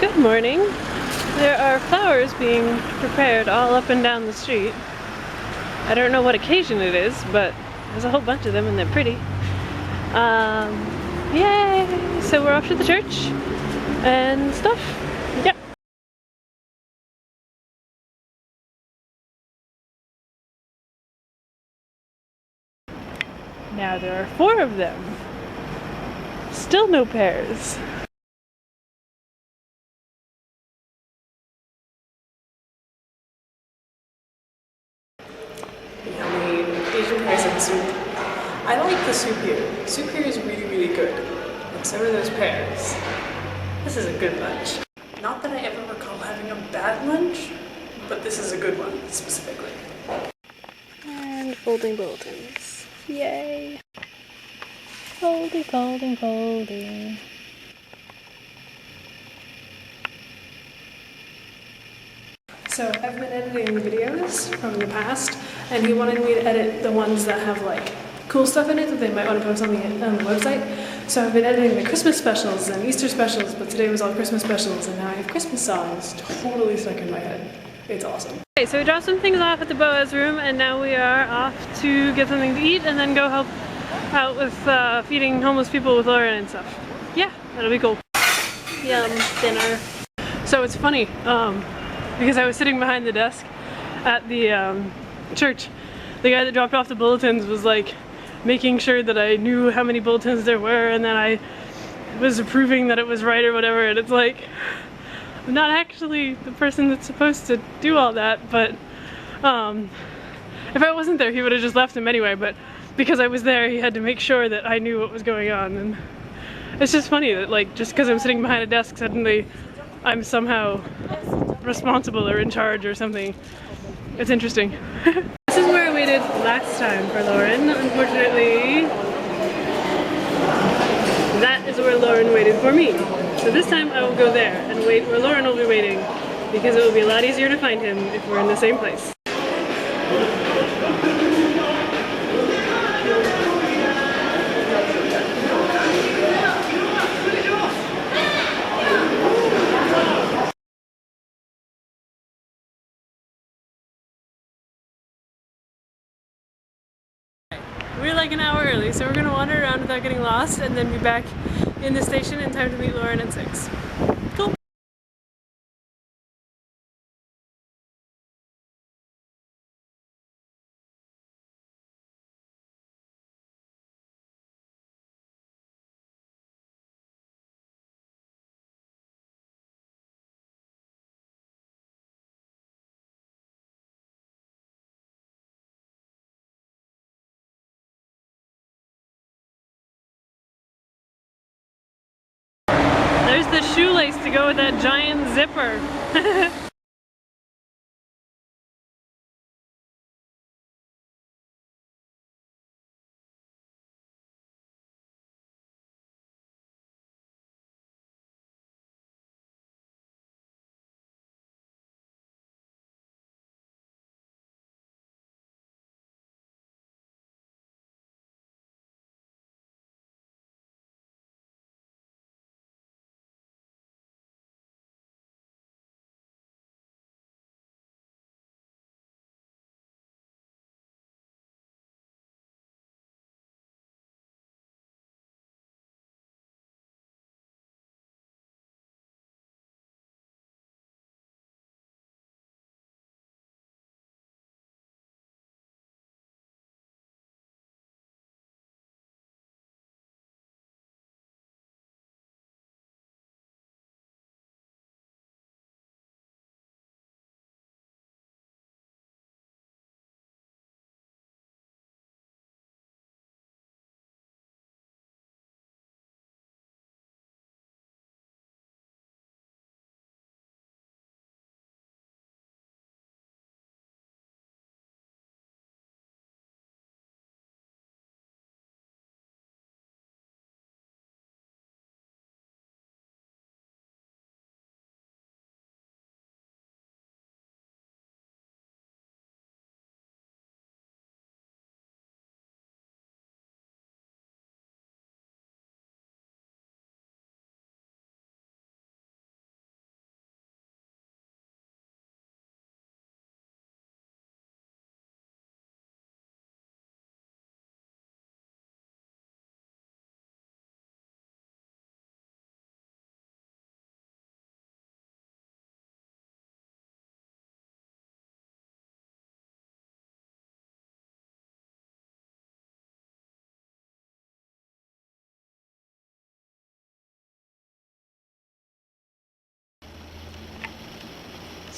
Good morning. There are flowers being prepared all up and down the street. I don't know what occasion it is, but there's a whole bunch of them and they're pretty. Yay! So we're off to the church and stuff. Yep. Now there are 4 of them. Still no pears. Yummy Asian pears and soup. I like the soup here. Soup here is really, really good. And so are those pears. This is a good lunch. Not that I ever recall having a bad lunch, but this is a good one, specifically. And folding bulletins. Yay! Folding, folding, folding. So I've been editing videos from the past, and he wanted me to edit the ones that have like cool stuff in it that they might want to post on the website. So I've been editing the Christmas specials and Easter specials, but today was all Christmas specials, and now I have Christmas songs totally stuck in my head. It's awesome. Okay, so we dropped some things off at the Boaz room, and now we are off to get something to eat and then go help out with feeding homeless people with Lauren and stuff. Yeah, that'll be cool. Yum, dinner. So it's funny, because I was sitting behind the desk at the church. The guy that dropped off the bulletins was like making sure that I knew how many bulletins there were, and then I was approving that it was right or whatever, and it's like, I'm not actually the person that's supposed to do all that, but if I wasn't there he would have just left him anyway, but because I was there he had to make sure that I knew what was going on. And it's just funny that like just because I'm sitting behind a desk suddenly I'm somehow responsible or in charge or something. It's interesting. This is where I waited last time for Lauren. Unfortunately, that is where Lauren waited for me. So this time I will go there and wait where Lauren will be waiting, because it will be a lot easier to find him if we're in the same place. We're like an hour early, so we're gonna wander around without getting lost and then be back in the station in time to meet Lauren at 6. Cool. There's the shoelace to go with that giant zipper.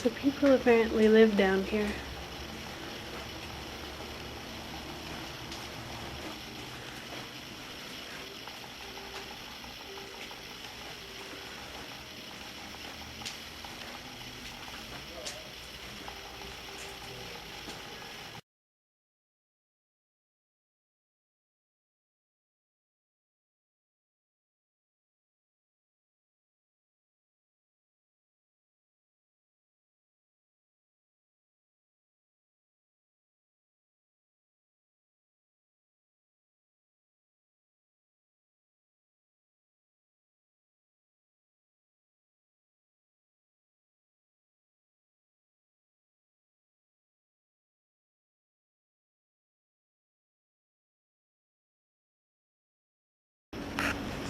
So people apparently live down here.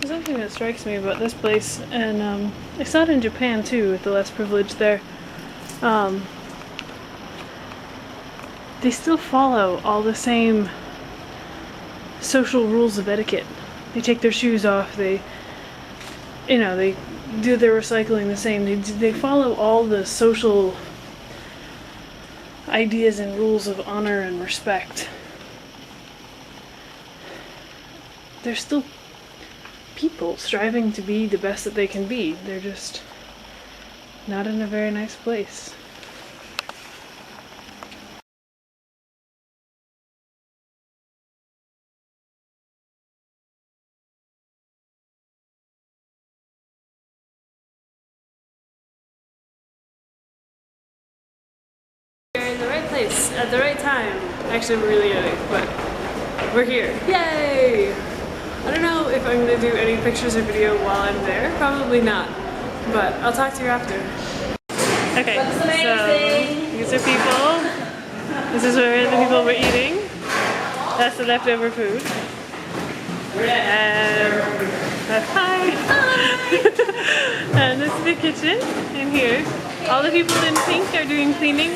So something that strikes me about this place, and I saw it in Japan too with the less privileged there, they still follow all the same social rules of etiquette. They take their shoes off, they do their recycling the same. They follow all the social ideas and rules of honor and respect. They're still people striving to be the best that they can be. They're just not in a very nice place. We're in the right place at the right time. Actually, we're really early, but we're here. Yay! I don't know if I'm gonna do any pictures or video while I'm there. Probably not, but I'll talk to you after. Okay, so these are people. This is where the people were eating. That's the leftover food. And hi! And this is the kitchen in here. All the people in pink are doing cleaning.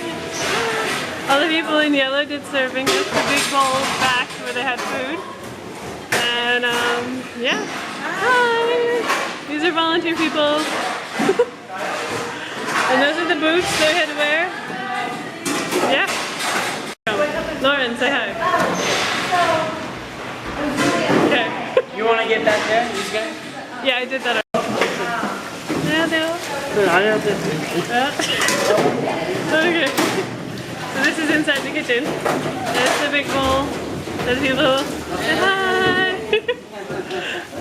All the people in yellow did serving. Just the big bowl back where they had food. And yeah. Hi! These are volunteer people. And those are the boots they had to wear. Yeah. Lauren, say hi. Okay. You want to get back there, these guys? Yeah, I did that. Okay. So this is inside the kitchen. That's the big bowl. There's people. Say hi!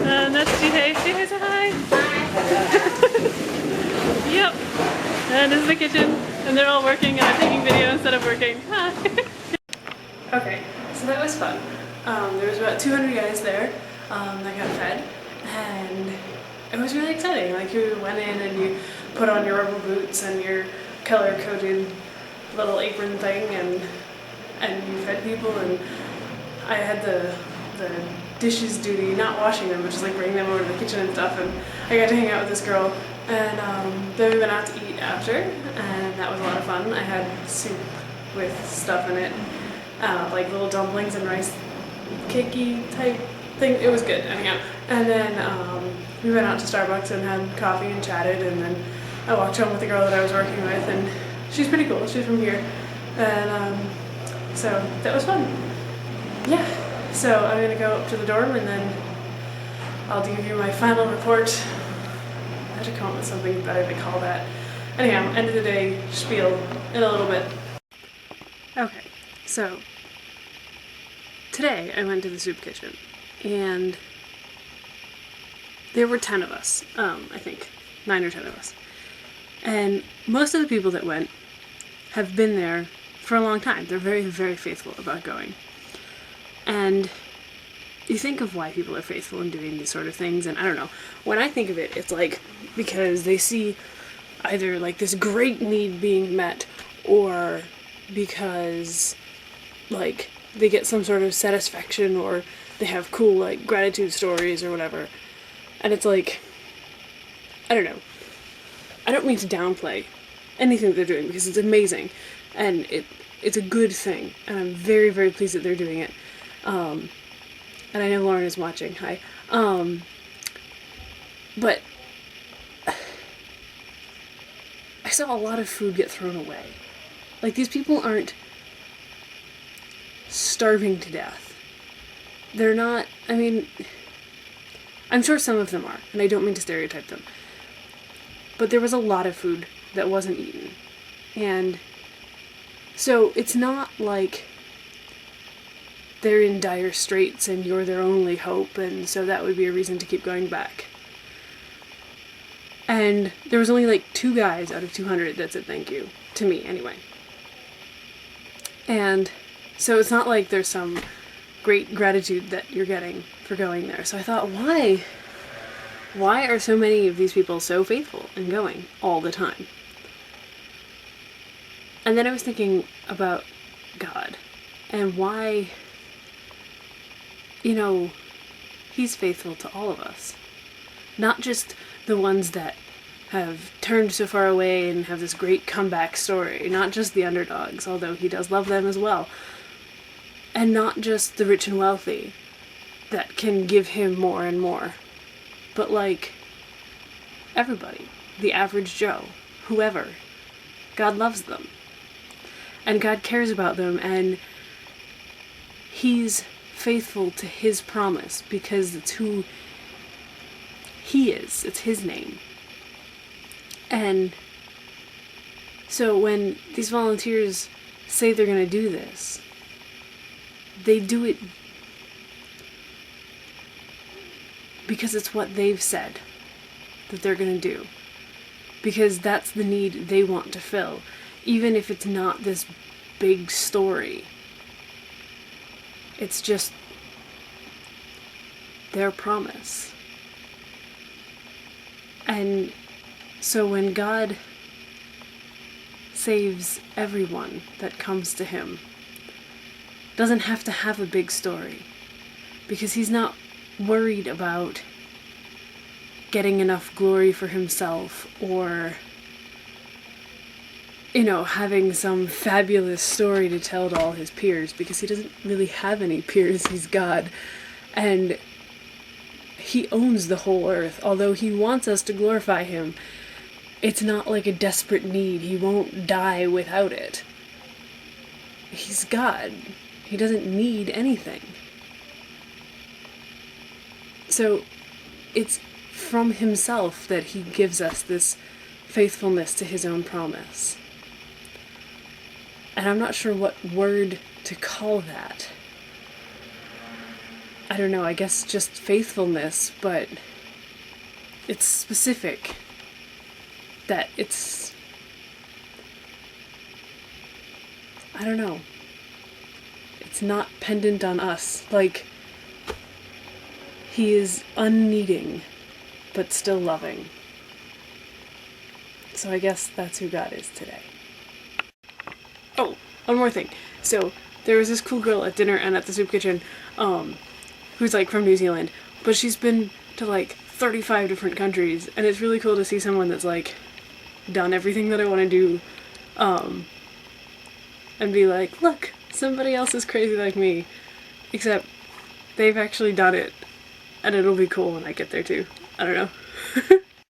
And that's Jihei. Jihei, say hi! Yep. And this is the kitchen. And they're all working and I'm taking video instead of working. Hi! Okay, so that was fun. There was about 200 guys there that got fed. And it was really exciting. Like you went in and you put on your rubber boots and your color-coded little apron thing and you fed people, and I had the dishes duty, not washing them, but just like bringing them over to the kitchen and stuff, and I got to hang out with this girl, and then we went out to eat after, and that was a lot of fun. I had soup with stuff in it, like little dumplings and rice cakey type thing. It was good, anyhow. And then we went out to Starbucks and had coffee and chatted, and then I walked home with the girl that I was working with, and she's pretty cool. She's from here, and so that was fun. Yeah, so I'm gonna go up to the dorm and then I'll give you my final report. I have to come up with something better to call that. Anyhow, end of the day spiel in a little bit. Okay, so today I went to the soup kitchen and there were 10 of us, I think, 9 or 10 of us. And most of the people that went have been there for a long time. They're very, very faithful about going. And you think of why people are faithful in doing these sort of things, and I don't know. When I think of it, it's like because they see either like this great need being met, or because like they get some sort of satisfaction, or they have cool like gratitude stories or whatever. And it's like, I don't know. I don't mean to downplay anything that they're doing because it's amazing and it's a good thing, and I'm very, very pleased that they're doing it. And I know Lauren is watching. Hi. But I saw a lot of food get thrown away. Like, these people aren't starving to death. They're not, I mean, I'm sure some of them are, and I don't mean to stereotype them. But there was a lot of food that wasn't eaten. And so it's not like they're in dire straits and you're their only hope, and so that would be a reason to keep going back. And there was only like 2 guys out of 200 that said thank you. To me, anyway. And so it's not like there's some great gratitude that you're getting for going there. So I thought, why? Why are so many of these people so faithful and going all the time? And then I was thinking about God and why, you know, He's faithful to all of us. Not just the ones that have turned so far away and have this great comeback story. Not just the underdogs, although He does love them as well. And not just the rich and wealthy that can give Him more and more. But like, everybody. The average Joe. Whoever. God loves them. And God cares about them, and He's faithful to His promise because it's who He is. It's His name. And so when these volunteers say they're going to do this, they do it because it's what they've said that they're going to do. Because that's the need they want to fill. Even if it's not this big story. It's just their promise. And so when God saves everyone that comes to Him, doesn't have to have a big story. Because He's not worried about getting enough glory for Himself or, you know, having some fabulous story to tell to all His peers, because He doesn't really have any peers. He's God. And He owns the whole earth. Although He wants us to glorify Him, it's not like a desperate need. He won't die without it. He's God. He doesn't need anything. So it's from Himself that He gives us this faithfulness to His own promise. And I'm not sure what word to call that. I don't know, I guess just faithfulness, but it's specific. That it's, I don't know. It's not pendant on us. Like, He is unneeding, but still loving. So I guess that's who God is today. Oh, one more thing. So, there was this cool girl at dinner and at the soup kitchen, who's like from New Zealand, but she's been to like 35 different countries, and it's really cool to see someone that's like done everything that I want to do, and be like, look, somebody else is crazy like me, except they've actually done it, and it'll be cool when I get there too. I don't know.